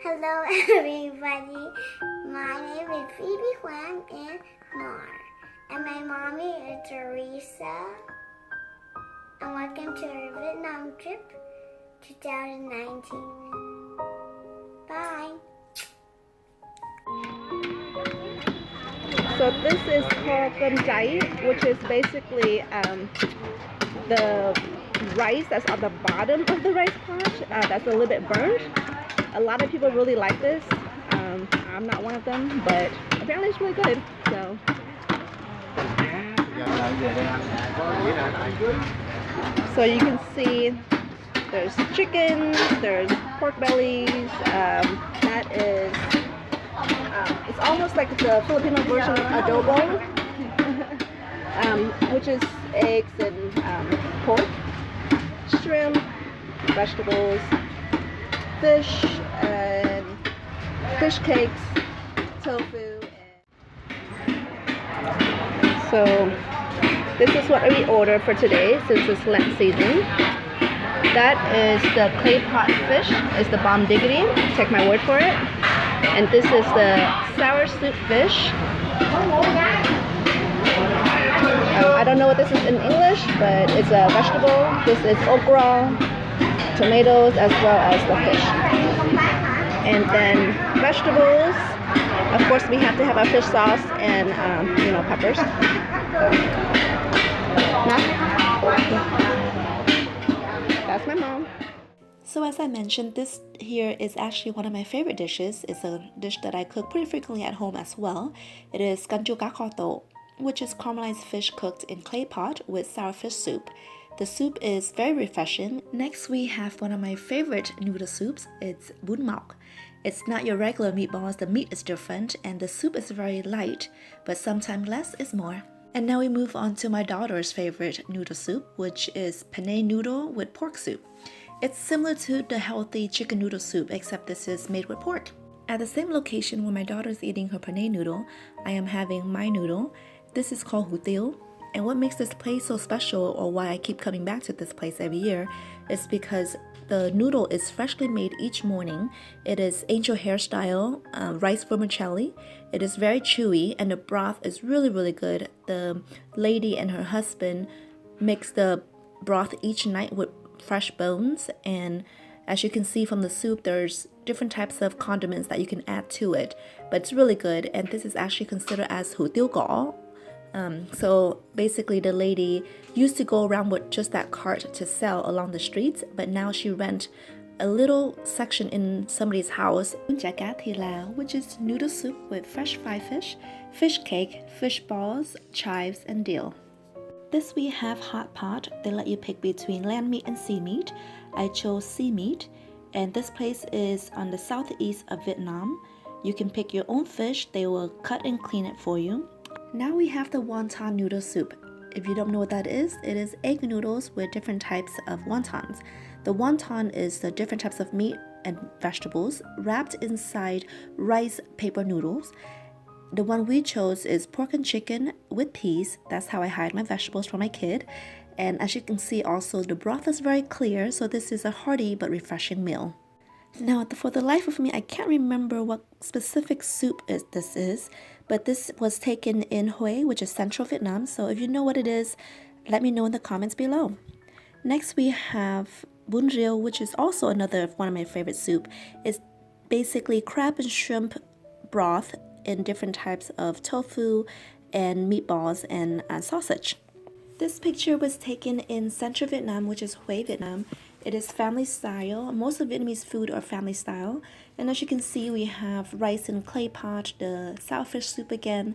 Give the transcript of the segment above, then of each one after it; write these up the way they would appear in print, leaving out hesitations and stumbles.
Hello everybody, my name is Phoebe Huang and Mar, and my mommy is Teresa, and welcome to our Vietnam trip 2019. Bye! So this is called cơm cháy, which is basically the rice that's on the bottom of the rice pot that's a little bit burnt. A lot of people really like this. I'm not one of them, but apparently it's really good. So you can see there's chicken, there's pork bellies. That is, it's almost like the Filipino version of adobo, which is eggs and pork, shrimp, vegetables, fish, and fish cakes, tofu. So this is what we ordered for today since it's Lent season. That is the clay pot fish, is the bomb diggity, take my word for it. And this is the sour soup fish. I don't know what this is in English, but it's a vegetable. This is okra, tomatoes, as well as the fish. And then vegetables. Of course, we have to have our fish sauce and peppers. That's my mom. So as I mentioned, this here is actually one of my favorite dishes. It's a dish that I cook pretty frequently at home as well. It is ganju cá kho to, which is caramelized fish cooked in clay pot with sour fish soup. The soup is very refreshing. Next, we have one of my favorite noodle soups. It's bún mọc. It's not your regular meatballs, the meat is different, and the soup is very light, but sometimes less is more. And now we move on to my daughter's favorite noodle soup, which is penne noodle with pork soup. It's similar to the healthy chicken noodle soup, except this is made with pork. At the same location where my daughter is eating her penne noodle, I am having my noodle. This is called hủ tiếu. And what makes this place so special, or why I keep coming back to this place every year, is because the noodle is freshly made each morning. It is angel hair style, rice vermicelli. It is very chewy, and the broth is really, really good. The lady and her husband mix the broth each night with fresh bones, and as you can see from the soup, there's different types of condiments that you can add to it, but it's really good. And this is actually considered as hủ tiếu gõ. So basically the lady used to go around with just that cart to sell along the streets, but now she rent a little section in somebody's house. Chả cá thì lao, which is noodle soup with fresh fried fish, fish cake, fish balls, chives, and dill. This we have hot pot. They let you pick between land meat and sea meat. I chose sea meat, and this place is on the southeast of Vietnam. You can pick your own fish. They will cut and clean it for you. Now we have the wonton noodle soup. If you don't know what that is, it is egg noodles with different types of wontons. The wonton is the different types of meat and vegetables wrapped inside rice paper noodles. The one we chose is pork and chicken with peas. That's how I hide my vegetables for my kid. And as you can see also, the broth is very clear, so this is a hearty but refreshing meal. Now, for the life of me, I can't remember what specific soup this is, but this was taken in Hue, which is central Vietnam. So if you know what it is, let me know in the comments below. Next, we have bún riêu, which is also another one of my favorite soup. It's basically crab and shrimp broth in different types of tofu and meatballs and sausage. This picture was taken in central Vietnam, which is Hue, Vietnam. It is family style. Most of Vietnamese food are family style. And as you can see, we have rice in clay pot, the sour fish soup again,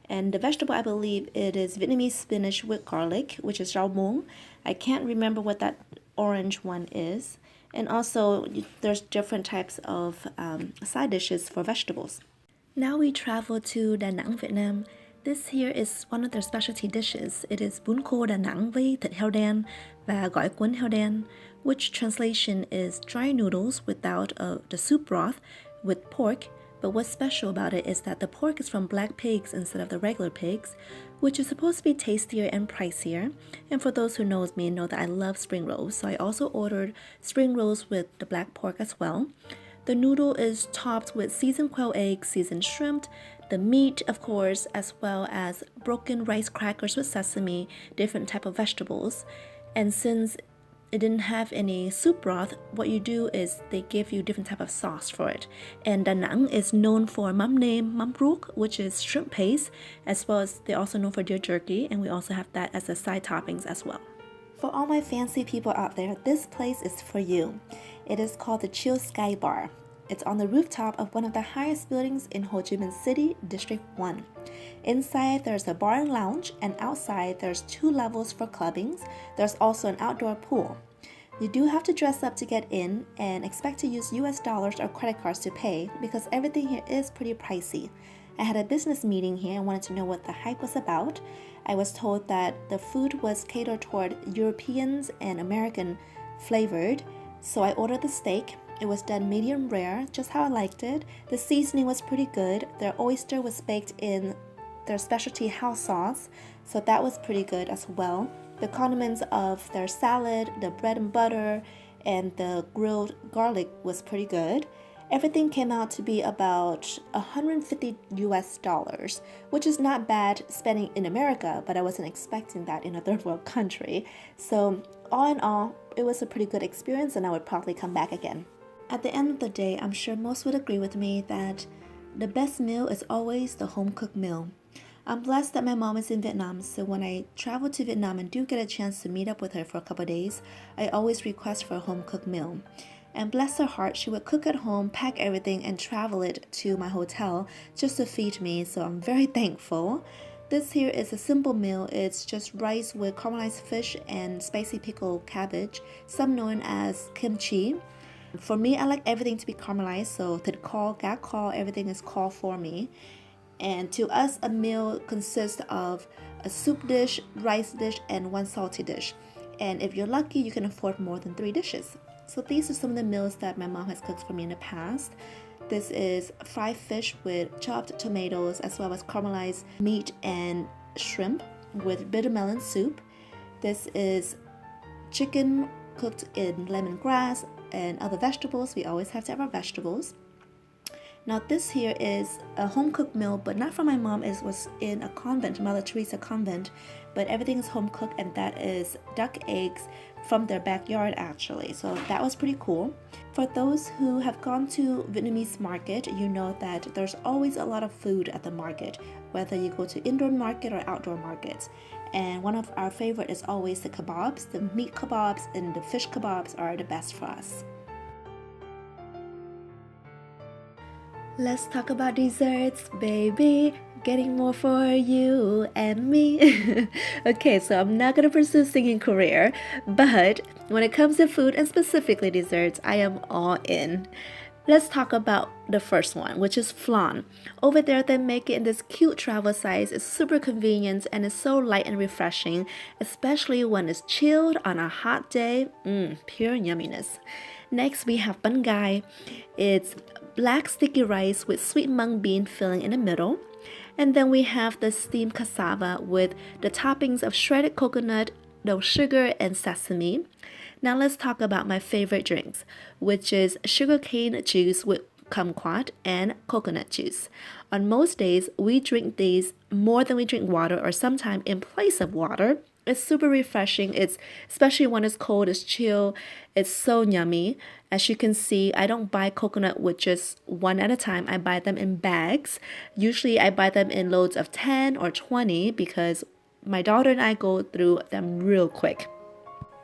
and the vegetable, I believe it is Vietnamese spinach with garlic, which is rau muống. I can't remember what that orange one is. And also, there's different types of side dishes for vegetables. Now we travel to Da Nang, Vietnam. This here is one of their specialty dishes. It is bún khô Đà Nẵng với thịt heo đen và gỏi cuốn heo đen, which translation is dry noodles without the soup broth with pork. But what's special about it is that the pork is from black pigs instead of the regular pigs, which is supposed to be tastier and pricier. And for those who knows me know that I love spring rolls, so I also ordered spring rolls with the black pork as well. The noodle is topped with seasoned quail eggs, seasoned shrimp, the meat, of course, as well as broken rice crackers with sesame, different type of vegetables. And since it didn't have any soup broth, what you do is they give you different type of sauce for it. And Da Nang is known for mắm nêm, mắm ruốc, which is shrimp paste, as well as they're also known for deer jerky, and we also have that as a side toppings as well. For all my fancy people out there, this place is for you. It is called the Chill Sky Bar. It's on the rooftop of one of the highest buildings in Ho Chi Minh City, District 1. Inside, there's a bar and lounge, and outside, there's 2 levels for clubbings. There's also an outdoor pool. You do have to dress up to get in and expect to use US dollars or credit cards to pay because everything here is pretty pricey. I had a business meeting here and wanted to know what the hype was about. I was told that the food was catered toward Europeans and American flavored, so I ordered the steak. It was done medium rare, just how I liked it. The seasoning was pretty good. Their oyster was baked in their specialty house sauce, so that was pretty good as well. The condiments of their salad, the bread and butter, and the grilled garlic was pretty good. Everything came out to be about $150 US, which is not bad spending in America, but I wasn't expecting that in a third world country. So all in all, it was a pretty good experience and I would probably come back again. At the end of the day, I'm sure most would agree with me that the best meal is always the home-cooked meal. I'm blessed that my mom is in Vietnam, so when I travel to Vietnam and do get a chance to meet up with her for a couple of days, I always request for a home-cooked meal. And bless her heart, she would cook at home, pack everything, and travel it to my hotel just to feed me, so I'm very thankful. This here is a simple meal. It's just rice with caramelized fish and spicy pickled cabbage, some known as kimchi. For me, I like everything to be caramelized, so thịt kho, gà kho, everything is kho for me. And to us, a meal consists of a soup dish, rice dish, and 1 salty dish. And if you're lucky, you can afford more than 3 dishes. So these are some of the meals that my mom has cooked for me in the past. This is fried fish with chopped tomatoes, as well as caramelized meat and shrimp with bitter melon soup. This is chicken cooked in lemongrass and other vegetables. We always have to have our vegetables. Now this here is a home-cooked meal, but not from my mom. It was in a convent, Mother Teresa convent, but everything is home-cooked, and that is duck eggs from their backyard actually. So that was pretty cool. For those who have gone to Vietnamese market, you know that there's always a lot of food at the market, whether you go to indoor market or outdoor markets. And one of our favorite is always the kebabs. The meat kebabs and the fish kebabs are the best for us. Let's talk about desserts, baby. Getting more for you and me. Okay, so I'm not gonna pursue singing career, but when it comes to food and specifically desserts, I am all in. Let's talk about the first one, which is flan. Over there, they make it in this cute travel size. It's super convenient and it's so light and refreshing, especially when it's chilled on a hot day. Pure yumminess. Next, we have bánh gai. It's black sticky rice with sweet mung bean filling in the middle. And then we have the steamed cassava with the toppings of shredded coconut, no sugar, and sesame. Now let's talk about my favorite drinks, which is sugarcane juice with kumquat and coconut juice. On most days, we drink these more than we drink water, or sometimes in place of water. It's super refreshing. It's especially when it's cold, it's chill. It's so yummy. As you can see, I don't buy coconut with just one at a time. I buy them in bags. Usually I buy them in loads of 10 or 20 because my daughter and I go through them real quick.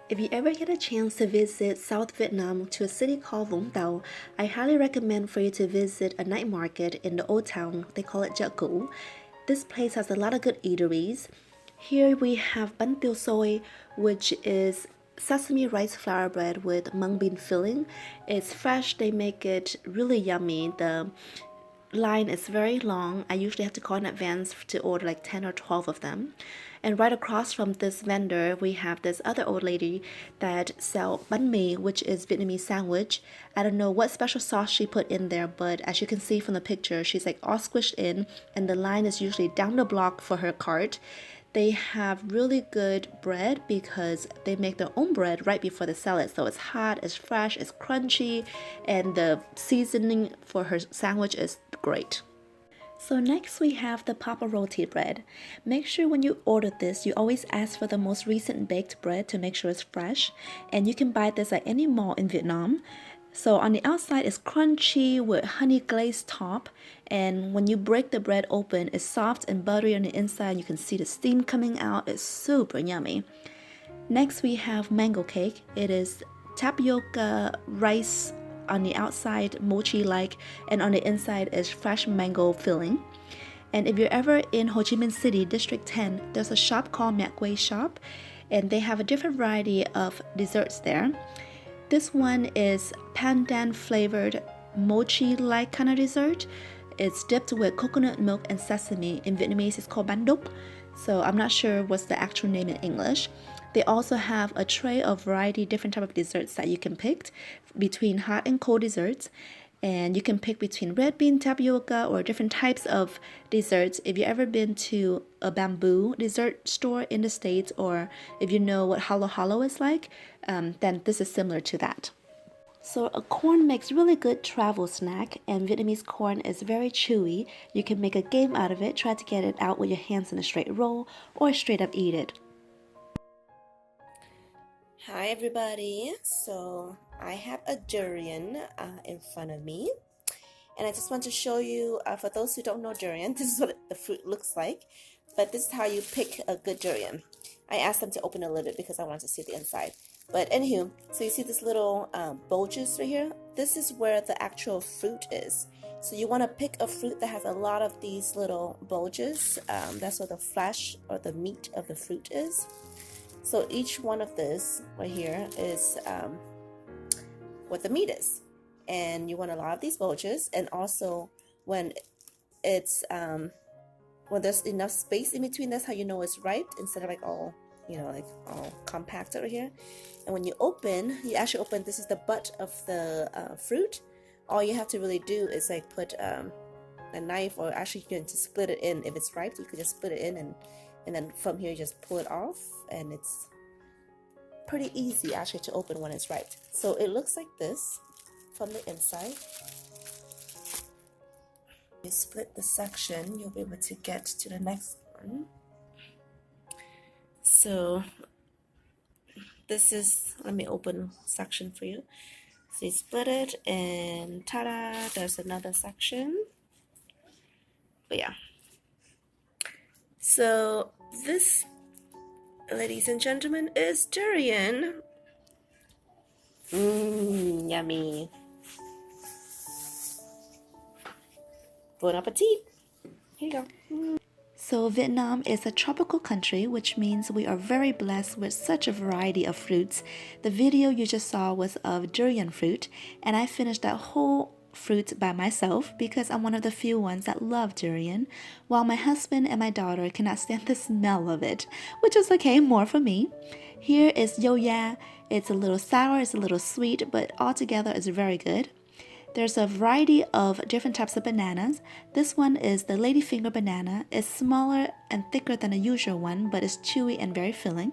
If you ever get a chance to visit South Vietnam to a city called Vũng Tàu, I highly recommend for you to visit a night market in the old town. They call it Chợ Cũ. This place has a lot of good eateries. Here we have bánh tiêu xôi, which is sesame rice flour bread with mung bean filling. It's fresh. They make it really yummy. The line is very long. I usually have to call in advance to order like 10 or 12 of them. And right across from this vendor, we have this other old lady that sells bánh mì, which is Vietnamese sandwich. I don't know what special sauce she put in there, but as you can see from the picture, she's like all squished in, and the line is usually down the block for her cart. They have really good bread because they make their own bread right before they sell it. So it's hot, it's fresh, it's crunchy, and the seasoning for her sandwich is great. So next we have the Papa Roti bread. Make sure when you order this, you always ask for the most recent baked bread to make sure it's fresh. And you can buy this at any mall in Vietnam. So on the outside it's crunchy with honey glazed top. And when you break the bread open, it's soft and buttery on the inside. You can see the steam coming out. It's super yummy. Next we have mango cake. It is tapioca rice on the outside, mochi like, and on the inside is fresh mango filling. And if you're ever in Ho Chi Minh City, District 10, there's a shop called Miat Quay Shop, and they have a different variety of desserts there. This one is pandan flavored mochi like kind of dessert. It's dipped with coconut milk and sesame. In Vietnamese, it's called ban dup. So I'm not sure what's the actual name in English. They also have a tray of variety different type of desserts that you can pick between hot and cold desserts. And you can pick between red bean tapioca or different types of desserts. If you've ever been to a bamboo dessert store in the States, or if you know what halo halo is like, then this is similar to that. So a corn makes really good travel snack, and Vietnamese corn is very chewy. You can make a game out of it, try to get it out with your hands in a straight roll, or straight up eat it. Hi everybody, so I have a durian in front of me, and I just want to show you, for those who don't know durian, this is what the fruit looks like, but this is how you pick a good durian. I asked them to open a little bit because I wanted to see the inside, but anywho, so you see this little bulges right here? This is where the actual fruit is. So you want to pick a fruit that has a lot of these little bulges. That's where the flesh or the meat of the fruit is. So each one of this right here is what the meat is. And you want a lot of these bulges. And also when it's when there's enough space in between, that's how you know it's ripe, instead of like all, you know, like all compacted right here. And when you open, you actually open, this is the butt of the fruit. All you have to really do is like put a knife, or actually you can just split it in. If it's ripe, you could just split it in, and then from here you just pull it off, and it's pretty easy actually to open when it's ripe. So it looks like this from the inside. You split the section, you'll be able to get to the next one. So this is, let me open section for you. So you split it, and ta-da, there's another section. But yeah, so this, ladies and gentlemen, is durian. Yummy. Bon appetit. Here you go. So Vietnam is a tropical country, which means we are very blessed with such a variety of fruits. The video you just saw was of durian fruit, and I finished that whole fruit by myself because I'm one of the few ones that love durian, while my husband and my daughter cannot stand the smell of it, which is okay, more for me. Here is yo ya. It's a little sour, it's a little sweet, but altogether it's very good. There's a variety of different types of bananas. This one is the ladyfinger banana. It's smaller and thicker than a usual one, but it's chewy and very filling.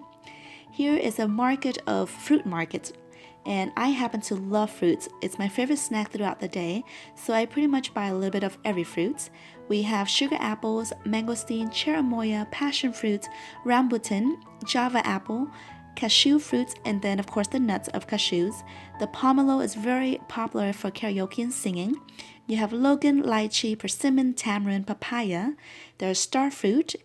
Here is a market of fruit markets, and I happen to love fruits. It's my favorite snack throughout the day, so I pretty much buy a little bit of every fruit. We have sugar apples, mangosteen, cherimoya, passion fruit, rambutan, java apple, cashew fruits, and then of course the nuts of cashews. The pomelo is very popular for karaoke and singing. You have logan, lychee, persimmon, tamarind, papaya. There's star fruit.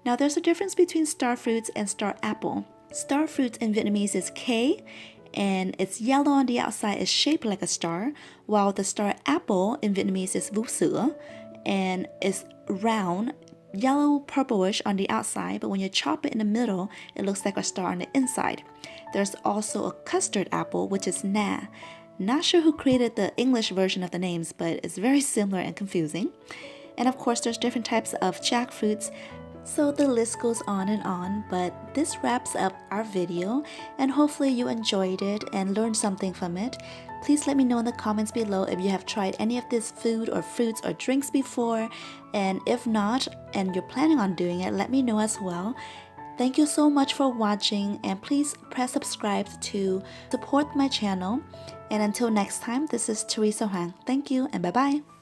Now there's a difference between star fruits and star apple. Star fruit in Vietnamese is K, and it's yellow on the outside, is shaped like a star, while the star apple in Vietnamese is vu sữa, and is round, yellow purplish on the outside, but when you chop it in the middle, it looks like a star on the inside. There's also a custard apple, which is na. Not sure who created the English version of the names, but it's very similar and confusing. And of course, there's different types of jackfruits, so the list goes on, but this wraps up our video, and hopefully you enjoyed it and learned something from it. Please let me know in the comments below if you have tried any of this food or fruits or drinks before, and if not, and you're planning on doing it, let me know as well. Thank you so much for watching, and please press subscribe to support my channel. And until next time, this is Teresa Huang. Thank you and bye-bye.